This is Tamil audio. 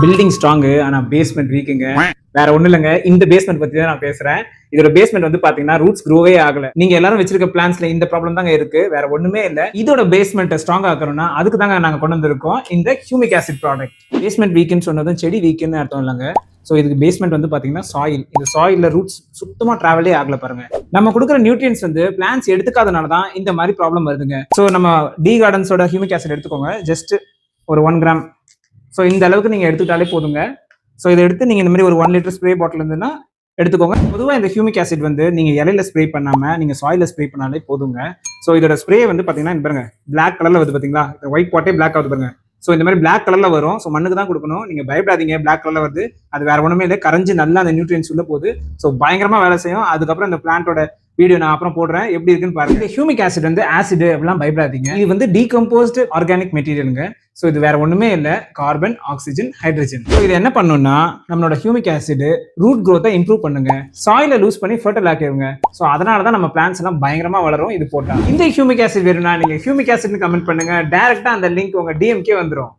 பில்டிங் ஸ்ட்ராங்கு ஆனா பேஸ்மெண்ட் வீக்குங்க. வேற ஒண்ணு இல்லைங்க, இந்த பேஸ்மெண்ட் பத்தி தான் நான் பேசுறேன். இதோட பேஸ்மெண்ட் வந்து பாத்தீங்கன்னா ரூட்ஸ் க்ரோவே ஆகல. நீங்க எல்லாரும் வச்சிருக்க பிளான்ஸ்ல இந்த ப்ராப்ளம் தாங்க இருக்கு, வேற ஒண்ணுமே இல்ல. இதோட பேஸ்மெண்ட் ஸ்ட்ராங் ஆக்கணும்னா அதுக்கு தாங்க நாங்க கொண்டு வந்திருக்கோம் இந்த ஹியூமிக் ஆசிட் ப்ராடக்ட். பேஸ்மெண்ட் வீக்குன்னு சொன்னதும் செடி வீக்குன்னு அர்த்தம் இல்லைங்க. ஸோ இதுக்கு பேஸ்மெண்ட் வந்து பாத்தீங்கன்னா சாயில். இந்த சாயில்ல ரூட்ஸ் சுத்தமா டிராவலே ஆகல பாருங்க. நம்ம கொடுக்குற நியூட்ரியன்ஸ் வந்து பிளான்ஸ் எடுத்துக்காதனால தான் இந்த மாதிரி ப்ராப்ளம் வருதுங்க. ஸோ நம்ம டி கார்டன்ஸோட ஹியூமிக் ஆசிட் எடுத்துக்கோங்க. ஜஸ்ட் ஒரு 1 கிராம். ஸோ இந்த அளவுக்கு நீங்கள் எடுத்துக்கிட்டாலே போதுங்க. ஸோ இதை எடுத்து நீங்கள் இந்த மாதிரி ஒரு 1 லிட்டர் ஸ்ப்ரே பாட்டில் இருந்துன்னா எடுத்துக்கோங்க. பொதுவாக இந்த ஹியூமிக் ஆசிட் வந்து நீங்கள் இலையில ஸ்ப்ரே பண்ணாமல் நீங்கள் சாயில ஸ்ப்ரே பண்ணாலே போதுங்க. ஸோ இதோட ஸ்ப்ரே வந்து பார்த்தீங்கன்னா பாருங்க, பிளாக் கலரில் வருது பார்த்தீங்களா, ஒயிட் பாட்டே பிளாக் ஆகுது பாருங்க. ஸோ இந்த மாதிரி பிளாக் கலர்ல வரும். ஸோ மண்ணுக்கு தான் கொடுக்கணும், நீங்கள் பயப்படாதீங்க. பிளாக் கலர்ல வருது, அது வேற ஒன்றுமே இல்லை, கரைஞ்சு நல்லா அந்த நியூட்ரியன்ஸ் உள்ள போகுது. ஸோ பயங்கரமா வேலை செய்யும். அதுக்கப்புறம் இந்த பிளான்ட்டோட வீடியோ நான் அப்புறம் போடுறேன், எப்படி இருக்குன்னு பாருங்க. இந்த ஹியூமிக் ஆசிட் வந்து ஆசிட் அப்படிலாம் பயப்படாதீங்க. இது வந்து டீகம்போஸ்டு ஆர்கானிக் மெட்டீரியலுங்க. ஸோ இது வேற ஒண்ணுமே இல்லை, கார்பன், ஆக்சிஜன், ஹைட்ரஜன். ஸோ இது என்ன பண்ணுன்னா நம்மளோட ஹியூமிக் ஆசிட் ரூட் க்ரோத்தை இம்ப்ரூவ் பண்ணுங்க, சாயில லூஸ் பண்ணி ஃபர்டைல் ஆக்கிடுங்க. ஸோ அதனால தான் நம்ம பிளான்ஸ் எல்லாம் பயங்கரமா வளரும் இது போட்டா. இந்த ஹியூமிக் ஆசிட் வேணும்னா நீங்க ஹியூமிக் ஆசிட்னு கமெண்ட் பண்ணுங்க, டைரக்டா அந்த லிங்க் உங்க டிஎம்கே வந்துடும்.